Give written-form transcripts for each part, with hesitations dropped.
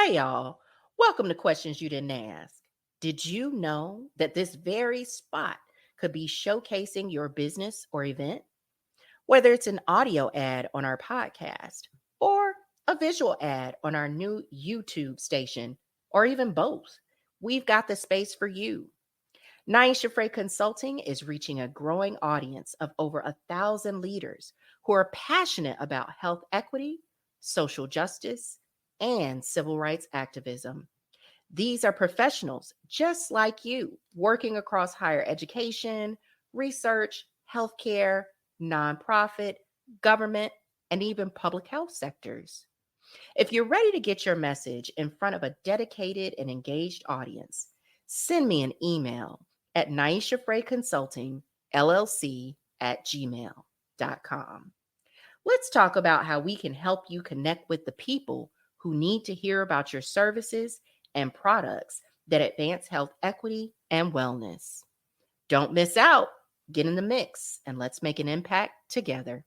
Hey, y'all. Welcome to Questions You Didn't Ask. Did you know that this very spot could be showcasing your business or event? Whether it's an audio ad on our podcast or a visual ad on our new YouTube station, or even both, we've got the space for you. Niasha Fray Consulting is reaching a growing audience of over 1,000 leaders who are passionate about health equity, social justice, and civil rights activism. These are professionals just like you, working across higher education, research, healthcare, nonprofit, government, and even public health sectors. If you're ready to get your message in front of a dedicated and engaged audience, send me an email at Niasha Fray Consulting, LLC at gmail.com. Let's talk about how we can help you connect with the people who need to hear about your services and products that advance health equity and wellness. Don't miss out. Get in the mix and let's make an impact together.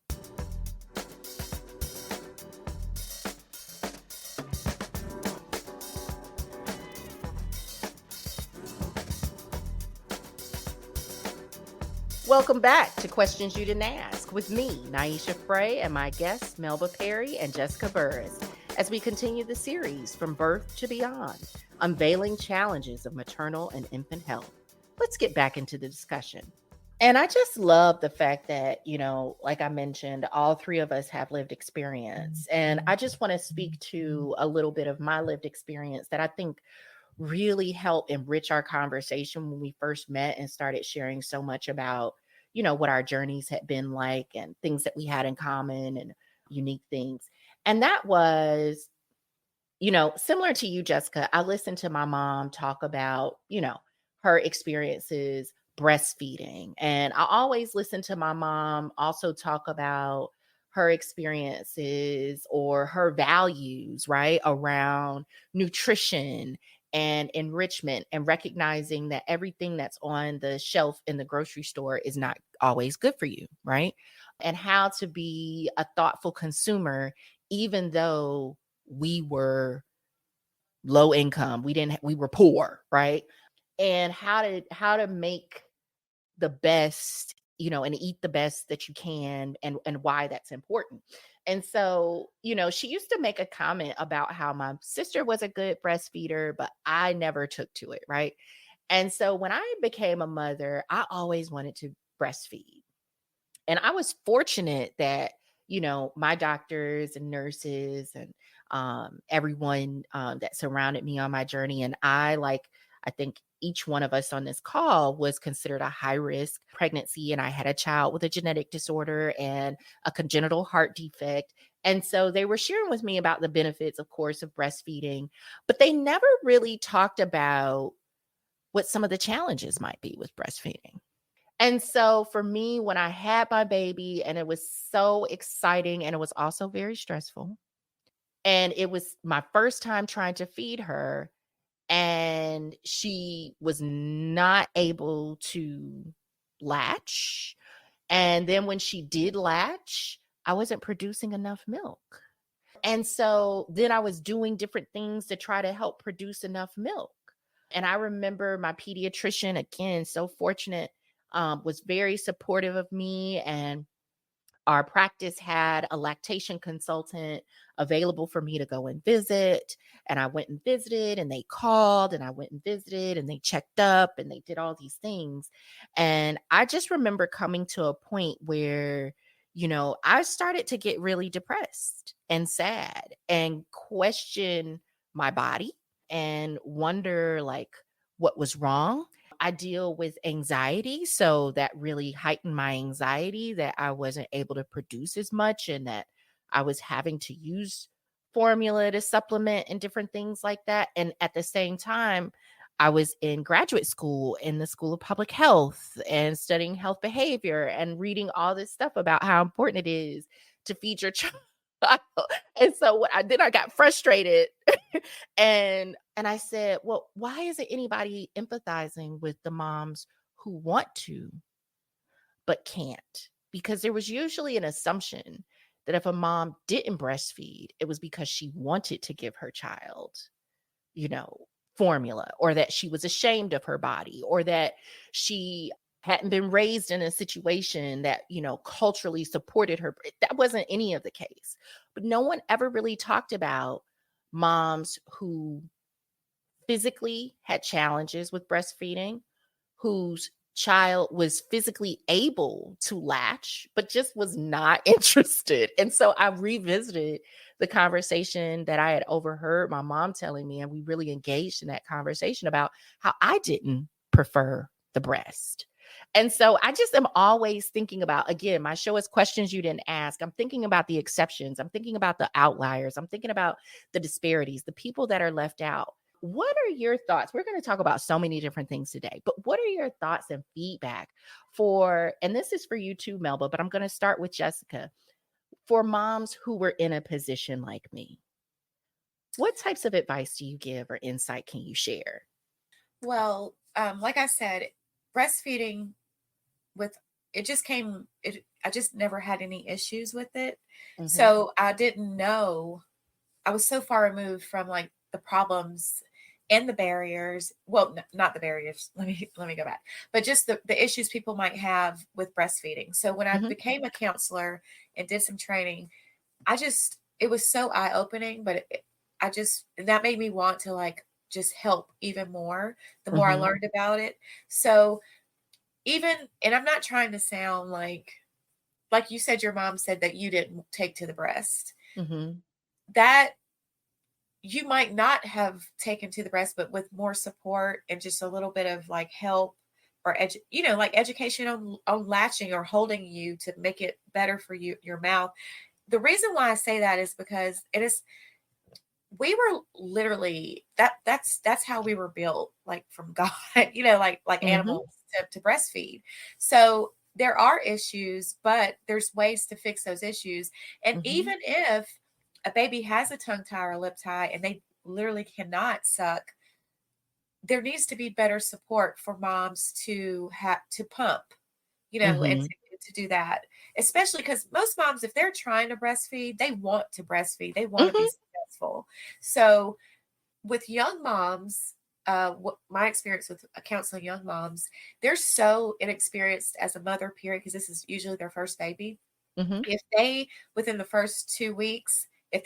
Welcome back to Questions You Didn't Ask with me, Niasha Fray, and my guests, Melba Perry and Jessica Burris, as we continue the series From Birth to Beyond, Unveiling Challenges of Maternal and Infant Health. Let's get back into the discussion. And I just love the fact that, like I mentioned, all three of us have lived experience. And I just want to speak to a little bit of my lived experience that I think really helped enrich our conversation when we first met and started sharing so much about, what our journeys had been like and things that we had in common and unique things. And that was, similar to you, Jessica. I listened to my mom talk about, her experiences breastfeeding. And I always listen to my mom also talk about her experiences or her values, right, around nutrition and enrichment and recognizing that everything that's on the shelf in the grocery store is not always good for you, right? And how to be a thoughtful consumer, even though we were low income, we were poor, right? And how to make the best, and eat the best that you can and why that's important. And so, she used to make a comment about how my sister was a good breastfeeder, but I never took to it, right? And so when I became a mother, I always wanted to breastfeed. And I was fortunate that, my doctors and nurses and everyone that surrounded me on my journey. And I think each one of us on this call was considered a high risk pregnancy. And I had a child with a genetic disorder and a congenital heart defect. And so they were sharing with me about the benefits, of course, of breastfeeding, but they never really talked about what some of the challenges might be with breastfeeding. And so for me, when I had my baby, and it was so exciting and it was also very stressful, and it was my first time trying to feed her, and she was not able to latch. And then when she did latch, I wasn't producing enough milk. And so then I was doing different things to try to help produce enough milk. And I remember my pediatrician, again, so fortunate, was very supportive of me. And our practice had a lactation consultant available for me to go and visit. And I went and visited, and they called, and I went and visited, and they checked up, and they did all these things. And I just remember coming to a point where, I started to get really depressed and sad and question my body and wonder like what was wrong. I deal with anxiety. So that really heightened my anxiety that I wasn't able to produce as much and that I was having to use formula to supplement and different things like that. And at the same time, I was in graduate school in the School of Public Health and studying health behavior and reading all this stuff about how important it is to feed your child. And so then I got frustrated and I said, well, why isn't anybody empathizing with the moms who want to but can't? Because there was usually an assumption that if a mom didn't breastfeed, it was because she wanted to give her child you know, formula, or that she was ashamed of her body, or that she hadn't been raised in a situation that, culturally supported her. That wasn't any of the case. But no one ever really talked about moms who physically had challenges with breastfeeding, whose child was physically able to latch, but just was not interested. And so I revisited the conversation that I had overheard my mom telling me, and we really engaged in that conversation about how I didn't prefer the breast. And so I just am always thinking about, again, my show is questions you didn't ask. I'm thinking about the exceptions. I'm thinking about the outliers. I'm thinking about the disparities, the people that are left out. What are your thoughts? We're going to talk about so many different things today, but what are your thoughts and feedback for, and this is for you too, Melba, but I'm going to start with Jessica, for moms who were in a position like me? What types of advice do you give or insight can you share? Well, like I said, breastfeeding with it just came it I just never had any issues with it. Mhm. So I didn't know. I was so far removed from like the problems and the barriers. Well, not the barriers. Let me go back. But just the issues people might have with breastfeeding. So when I Mhm. became a counselor and did some training, it was so eye-opening, but that made me want to like just help even more the more I Mhm. learned about it. So even, and I'm not trying to sound like you said, your mom said that you didn't take to the breast. Mhm. That you might not have taken to the breast, but with more support and just a little bit of like help or like education on latching or holding you to make it better for you, your mouth. The reason why I say that is because we were literally that's how we were built, like from God, like Mhm. animals to breastfeed. So there are issues, but there's ways to fix those issues. And Mhm. even if a baby has a tongue tie or a lip tie and they literally cannot suck, there needs to be better support for moms to have to pump, and Mhm. to do that. Especially because most moms, if they're trying to breastfeed, they want to breastfeed, they want to be Mhm. successful. So with young moms, what my experience with counseling young moms, they're so inexperienced as a mother, period, because this is usually their first baby. Mhm. If they, within the first 2 weeks, if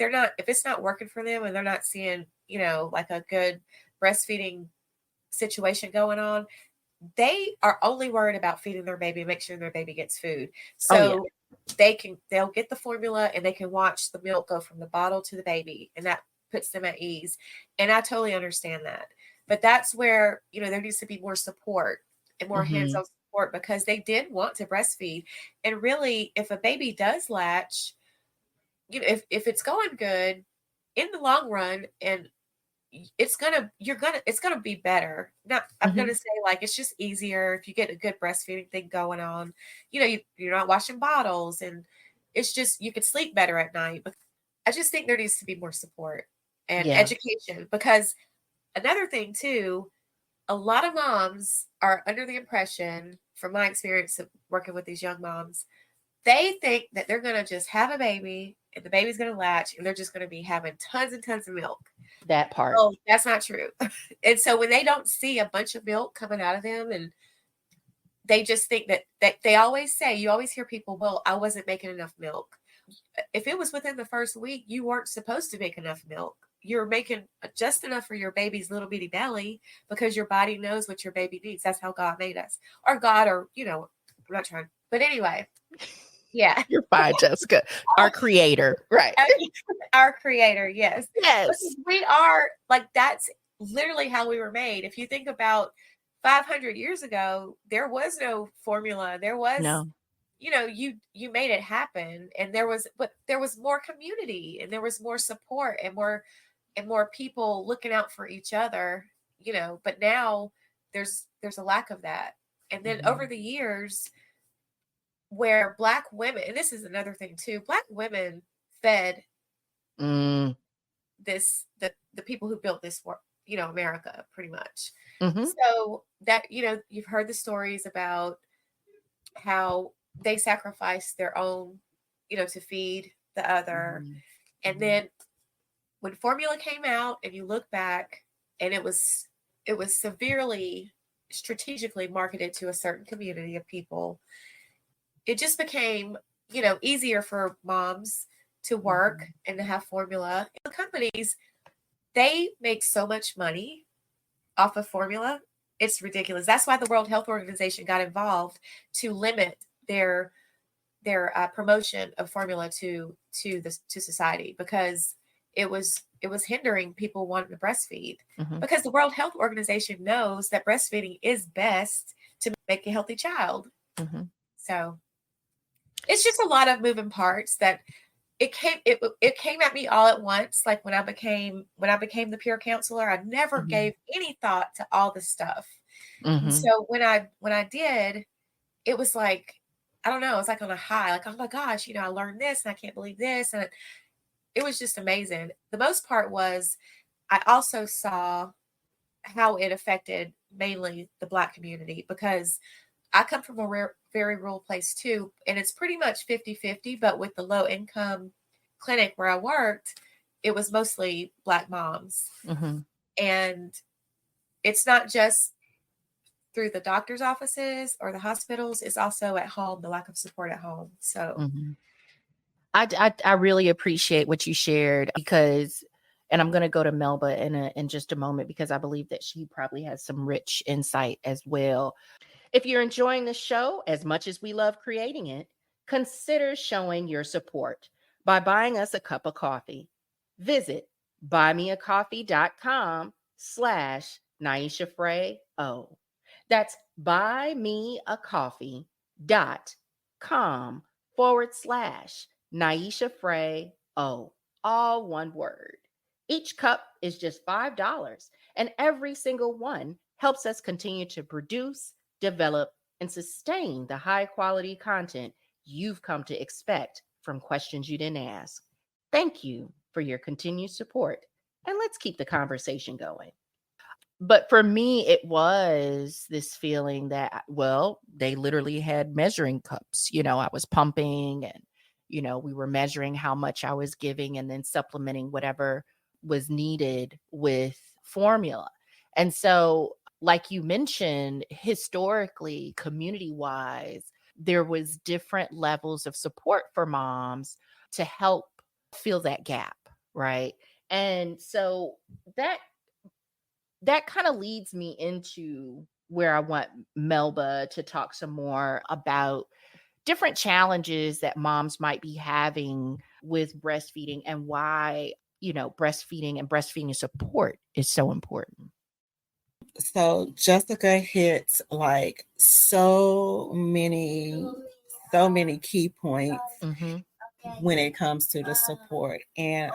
it's not working for them and they're not seeing, like a good breastfeeding situation going on, they are only worried about feeding their baby, make sure their baby gets food. Oh yeah. So they'll get the formula and they can watch the milk go from the bottle to the baby, and that puts them at ease. And I totally understand that. But that's where, there needs to be more support and more Mhm. hands-on support, because they did want to breastfeed. And really, if a baby does latch, if it's going good in the long run, and it's gonna be better. Not, I'm gonna Mhm. say, like, it's just easier if you get a good breastfeeding thing going on. You're not washing bottles, and it's just, you could sleep better at night. But I just think there needs to be more support and Yeah. education, because another thing too, a lot of moms are under the impression, from my experience of working with these young moms, they think that they're gonna just have a baby and the baby's gonna latch and they're just gonna be having tons and tons of milk. That part. Oh, that's not true. And so when they don't see a bunch of milk coming out of them, and they just think that they always say, you always hear people, well, I wasn't making enough milk. If it was within the first week, you weren't supposed to make enough milk. You're making just enough for your baby's little bitty belly, because your body knows what your baby needs. That's how God made us. Or God, or, I'm not trying. But anyway, yeah. You're fine, Jessica. Our creator. Right. Our creator, yes. Yes. Because we are like, that's literally how we were made. If you think about 500 years ago, there was no formula. There was, No. you made it happen, and there was more community, and there was more support, and more people looking out for each other, but now there's a lack of that. And then over Mhm. the years, where Black women, and this is another thing too, Black women fed Mm. the people who built this work, America, pretty much. Mhm. So that, you've heard the stories about how they sacrificed their own, to feed the other. Mhm. And Mhm. then when formula came out and you look back, and it was severely strategically marketed to a certain community of people. It just became, easier for moms to work and to have formula. And the companies, they make so much money off of formula. It's ridiculous. That's why the World Health Organization got involved to limit their promotion of formula to society, because it was hindering people wanting to breastfeed. Because the World Health Organization knows that breastfeeding is best to make a healthy child. So it's just a lot of moving parts that it came at me all at once. Like when I became the peer counselor, I never gave any thought to all this stuff. And so when I did, it was like, I don't know, it was like on a high, like, oh my gosh, I learned this and I can't believe this. And it was just amazing. The most part was I also saw how it affected mainly the Black community, because I come from a very rural place too. And it's pretty much 50-50, but with the low income clinic where I worked, it was mostly Black moms. And it's not just through the doctor's offices or the hospitals, it's also at home, the lack of support at home. So I really appreciate what you shared, because, and I'm going to go to Melba in just a moment, because I believe that she probably has some rich insight as well. If you're enjoying the show as much as we love creating it, consider showing your support by buying us a cup of coffee. Visit buymeacoffee.com/Niasha Fray. Oh, that's buymeacoffee.com/Niasha Fray. Oh, all one word. Each cup is just $5, and every single one helps us continue to produce, develop, and sustain the high quality content you've come to expect from Questions You Didn't Ask. Thank you for your continued support, and let's keep the conversation going. But for me, it was this feeling that, well, they literally had measuring cups. I was pumping, and, we were measuring how much I was giving and then supplementing whatever was needed with formula. And so, like you mentioned, historically, community wise, there was different levels of support for moms to help fill that gap. Right. And so that kind of leads me into where I want Melba to talk some more about different challenges that moms might be having with breastfeeding, and why, breastfeeding and breastfeeding support is so important. So Jessica hits like so many key points when it comes to the support. And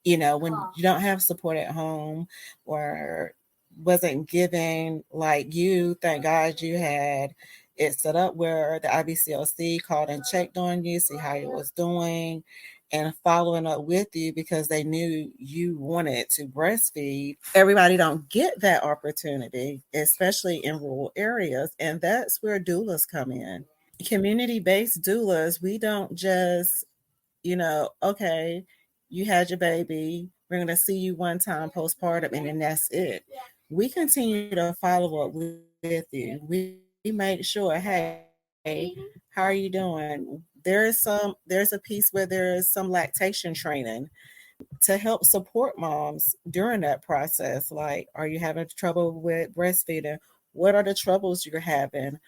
when you don't have support at home, or wasn't given, like, you, thank God you had it set up where the IBCLC called and checked on you, see how you was doing, and following up with you because they knew you wanted to breastfeed. Everybody don't get that opportunity, especially in rural areas, and that's where doulas come in. Community-based doulas, we don't just, okay, you had your baby, we're going to see you one time postpartum, and then that's it. We continue to follow up with you. We make sure, hey, how are you doing? There's a piece where there is some lactation training to help support moms during that process. Like, are you having trouble with breastfeeding? What are the troubles you're having?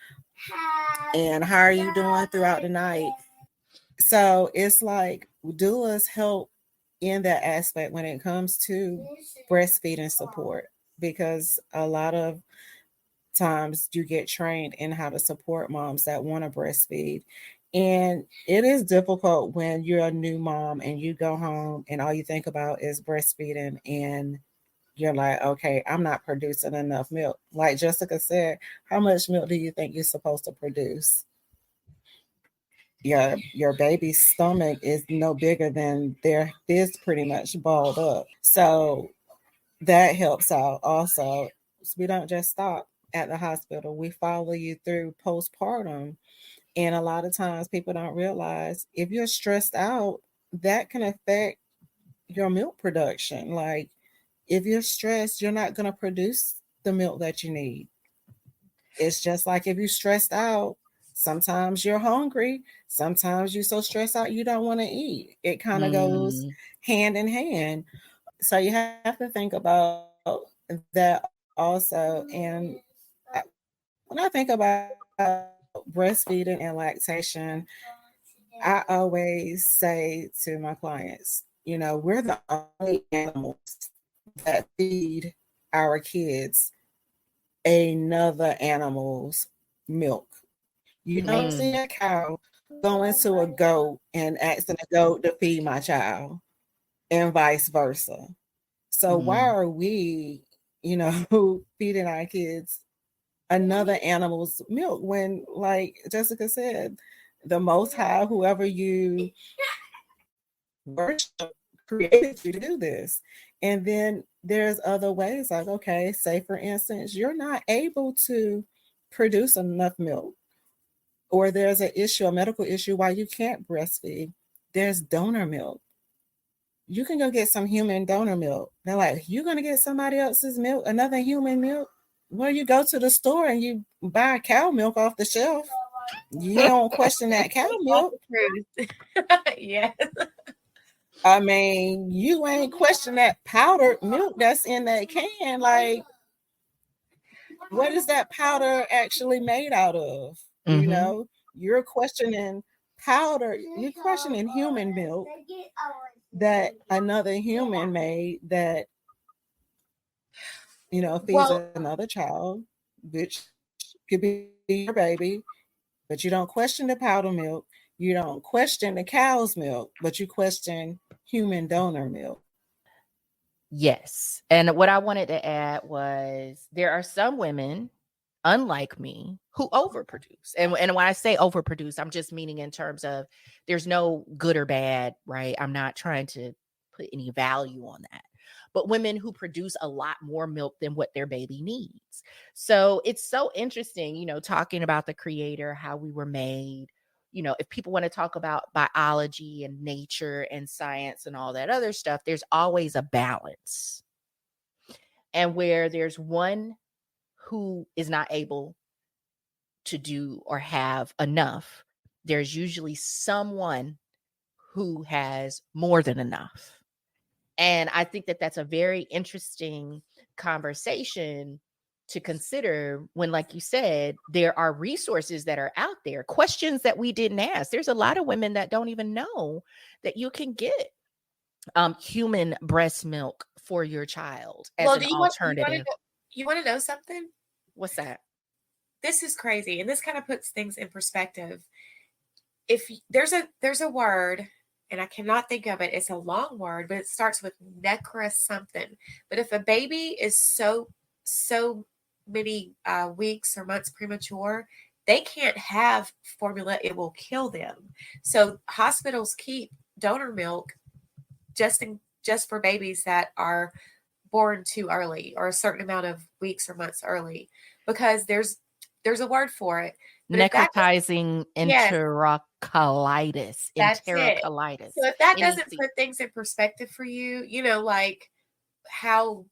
And how are you doing throughout the night? So it's like doulas help in that aspect when it comes to breastfeeding support, because a lot of times you get trained in how to support moms that want to breastfeed. And it is difficult when you're a new mom and you go home and all you think about is breastfeeding, and you're like, okay, I'm not producing enough milk. Like Jessica said, how much milk do you think you're supposed to produce? Your baby's stomach is no bigger than their fist, pretty much balled up. So that helps out also. So we don't just stop at the hospital. We follow you through postpartum. And a lot of times people don't realize, if you're stressed out, that can affect your milk production. Like, If you're stressed, you're not going to produce the milk that you need. It's just like if you're stressed out, sometimes you're hungry, sometimes you're so stressed out you don't want to eat. It kind of goes Mm, hand in hand. So you have to think about that also. And I- when I think about breastfeeding and lactation, I always say to my clients, we're the only animals that feed our kids another animal's milk. You don't see mm, a cow going to a goat and asking a goat to feed my child, and vice versa. So why mm. are we, feeding our kids another animal's milk when, like Jessica said, the Most High, whoever you worship, created you to do this? And then there's other ways, like, okay, say for instance, you're not able to produce enough milk, or there's an issue, a medical issue, why you can't breastfeed. There's donor milk. You can go get some human donor milk. They're like, you're going to get somebody else's milk, another human milk? Well, you go to the store and you buy cow milk off the shelf. You don't question that cow milk. Yes. I mean, you ain't question that powdered milk that's in that can. Like, what is that powder actually made out of? Mm-hmm. You're questioning powder, you're questioning human milk that another human made that, feeds Well, another child, which could be your baby, but you don't question the powder milk. You don't question the cow's milk, but you question human donor milk. Yes. And what I wanted to add was there are some women, unlike me, who overproduce. And when I say overproduce, I'm just meaning in terms of there's no good or bad, right? I'm not trying to put any value on that. But women who produce a lot more milk than what their baby needs. So it's so interesting, talking about the creator, how we were made. If people want to talk about biology and nature and science and all that other stuff, there's always a balance. And where there's one who is not able to do or have enough, there's usually someone who has more than enough. And I think that that's a very interesting conversation to consider when, like you said, there are resources that are out there, questions that we didn't ask. There's a lot of women that don't even know that you can get human breast milk for your child as well, an do alternative. you want to know something? What's that? This is crazy, and this kind of puts things in perspective. If there's a word, and I cannot think of it. It's a long word, but it starts with necra something. But if a baby is so many weeks or months premature, they can't have formula. It will kill them. So hospitals keep donor milk just for babies that are born too early or a certain amount of weeks or months early, because there's a word for it. But if that Necrotizing yes, enterocolitis. that's it. Enterocolitis. So if that doesn't NEC. put things in perspective for you, like how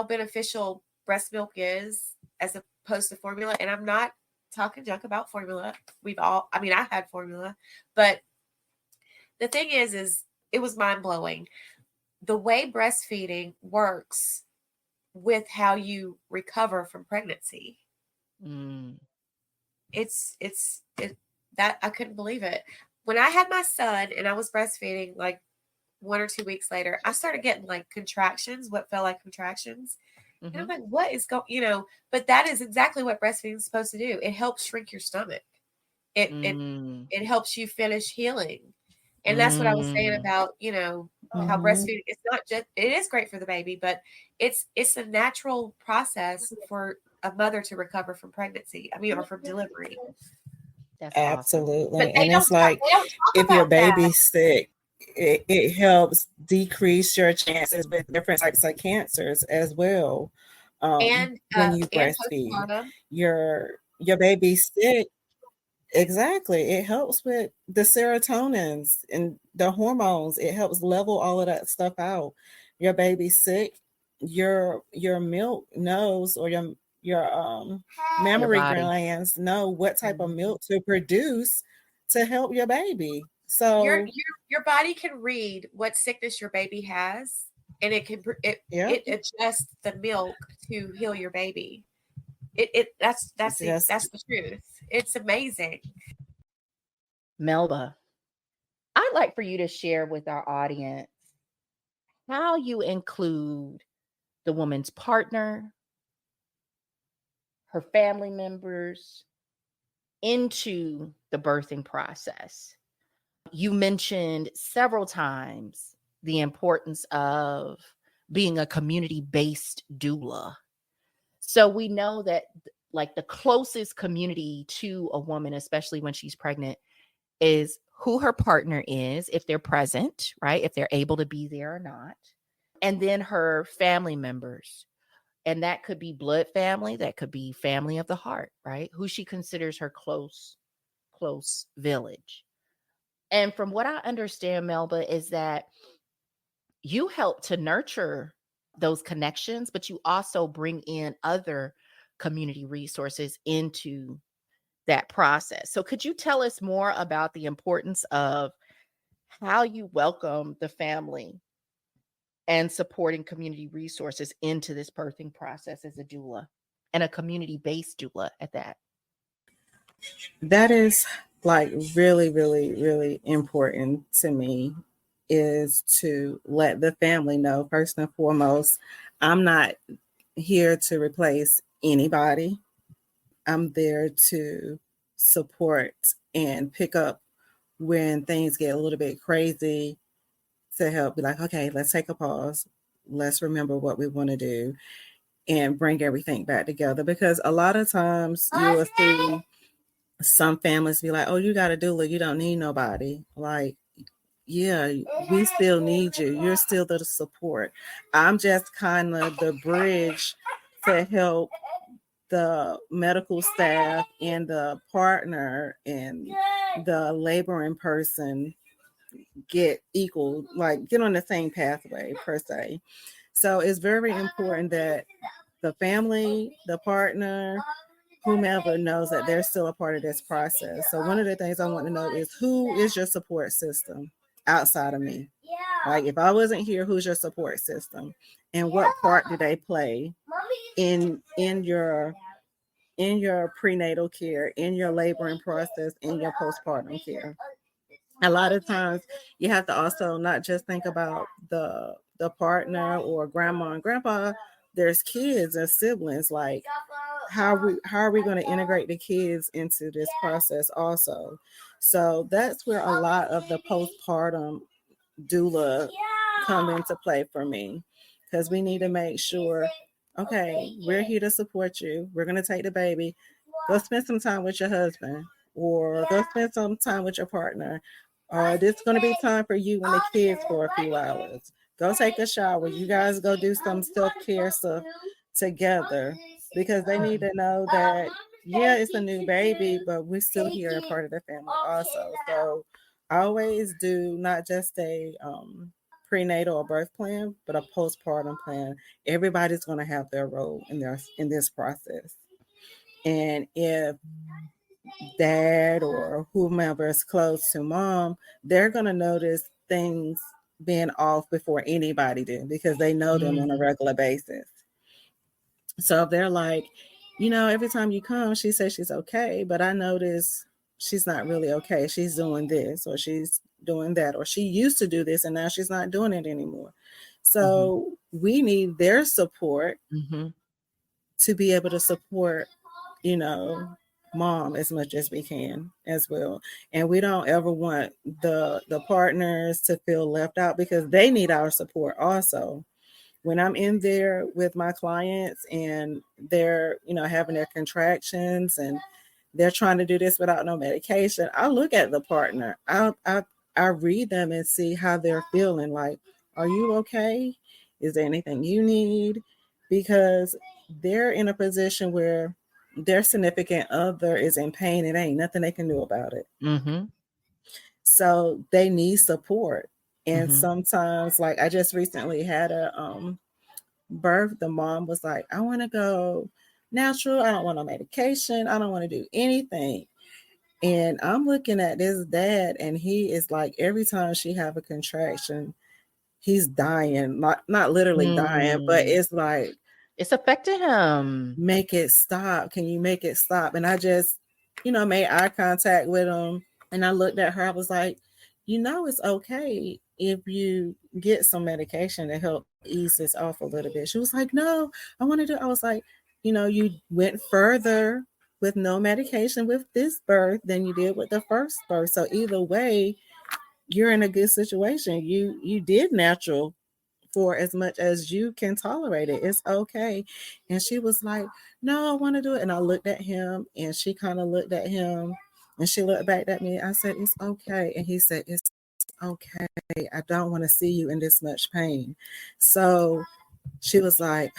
beneficial breast milk is as opposed to formula. And I'm not talking junk about formula. I mean, I had formula, but the thing is it was mind blowing the way breastfeeding works with how you recover from pregnancy. Mm. It that I couldn't believe it. When I had my son and I was breastfeeding, like 1 or 2 weeks later, I started getting like contractions, what felt like contractions. And I'm Mm-hmm. like, what is going, but that is exactly what breastfeeding is supposed to do. It helps shrink your stomach. It it Mm. it helps you finish healing. And that's what I was saying Mm. about, how Mhm. breastfeeding, it's not just, it is great for the baby, but it's a natural process for a mother to recover from pregnancy. I mean, or from delivery. That's awesome. But Absolutely. And it's like they don't talk if your about that. baby's sick, it helps decrease your chances with different types of cancers as well. When you And breastfeed, postpartum. your baby's sick. Exactly. It helps with the serotonins and the hormones. It helps level all of that stuff out. Your baby's sick. your milk knows, or your mammary body. glands know what type of Mhm. milk to produce to help your baby. Your So your body can read what sickness your baby has, and yeah, it adjusts the milk to heal your baby. That's just the truth. It's amazing. Melba, I'd like for you to share with our audience how you include the woman's partner, her family members into the birthing process. You mentioned several times the importance of being a community based doula. So we know that, like, the closest community to a woman, especially when she's pregnant, is who her partner is, if they're present, right? If they're able to be there or not. And then her family members. And that could be blood family, that could be family of the heart, right? Who she considers her close village. And from what I understand, Melba, is that you help to nurture those connections, but you also bring in other community resources into that process. So could you tell us more about the importance of how you welcome the family and supporting community resources into this birthing process as a doula, and a community-based doula at that? that is like really, really, really important to me, is to let the family know, first and foremost, I'm not here to replace anybody. I'm there to support and pick up when things get a little bit crazy, to help be like, okay, let's take a pause. Let's remember what we want to do and bring everything back together. Because a lot of times you will see some families be like, oh, you got a doula, you don't need nobody. Like, yeah, we still need you. You're still the support. I'm just kind of the bridge to help the medical staff and the partner and the laboring person get equal, like get on the same pathway per se. So it's very important that the family, the partner, whomever knows that they're still a part of this process. So one of the things I want to know is, who is your support system outside of me? Like, if I wasn't here, who's your support system? And what part do they play in your prenatal care, in your laboring process, in your postpartum care? A lot of times you have to also not just think about the partner or grandma and grandpa. There's kids and siblings. Like, how are we going to integrate the kids into this process also? So that's where a lot of the postpartum doula come into play for me, because we need to make sure, okay, we're here to support you. We're going to take the baby. Go spend some time with your husband, or go spend some time with your partner. Or this is going to be time for you and the kids for a few hours. Go take a shower. You guys go do some self-care stuff together, because they need to know that, yeah, it's a new baby, but we're still here a part of the family also. So I always do not just a prenatal or birth plan, but a postpartum plan. Everybody's going to have their role in this process. And if dad or whomever is close to mom, they're going to notice things being off before anybody do, because they know them on a Mhm. regular basis. So if they're like, every time you come, she says she's okay, but I notice she's not really okay. She's doing this, or she's doing that, or she used to do this and now she's not doing it anymore. Mhm. So we need their support Mhm. to be able to support, you know, mom as much as we can as well. And we don't ever want the partners to feel left out, because they need our support also. When I'm in there with my clients and they're, having their contractions and they're trying to do this without no medication, I look at the partner. I read them and see how they're feeling. Like, are you okay? Is there anything you need? Because they're in a position where their significant other is in pain and ain't nothing they can do about it. Mhm. So they need support. And Mhm. sometimes, like, I just recently had a birth, the mom was like, I want to go natural. I don't want no medication. I don't want to do anything. And I'm looking at this dad, and he is like, every time she have a contraction, he's dying. Not literally dying, but it's like, it's affecting him. make it stop. Can you make it stop? And I just, made eye contact with him. And I looked at her. I was like, it's okay if you get some medication to help ease this off a little bit. She was like, no, I want to do. I was like, you went further with no medication with this birth than you did with the first birth. So either way, you're in a good situation. You did natural for as much as you can tolerate it. It's okay. And she was like, no, I want to do it. And I looked at him, and she kind of looked at him, and she looked back at me. I said, it's okay. And he said, it's okay. I don't want to see you in this much pain. So she was like,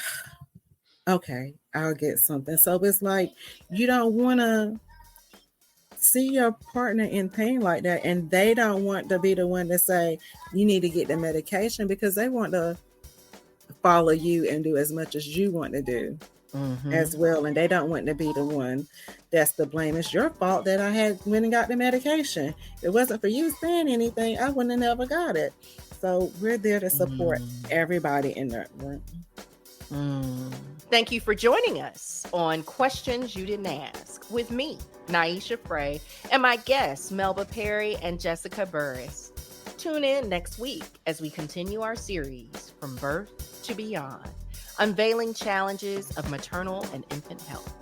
okay, I'll get something. So it's like, you don't want to see your partner in pain like that, and they don't want to be the one to say you need to get the medication, because they want to follow you and do as much as you want to do as well, and they don't want to be the one that's to blame. It's your fault that I had went and got the medication. If it wasn't for you saying anything, I wouldn't have never got it. So we're there to support everybody in that room. Thank you for joining us on Questions You Didn't Ask with me, Niasha Fray, and my guests, Melba Perry and Jessica Burris. Tune in next week as we continue our series From Birth to Beyond, unveiling challenges of maternal and infant health.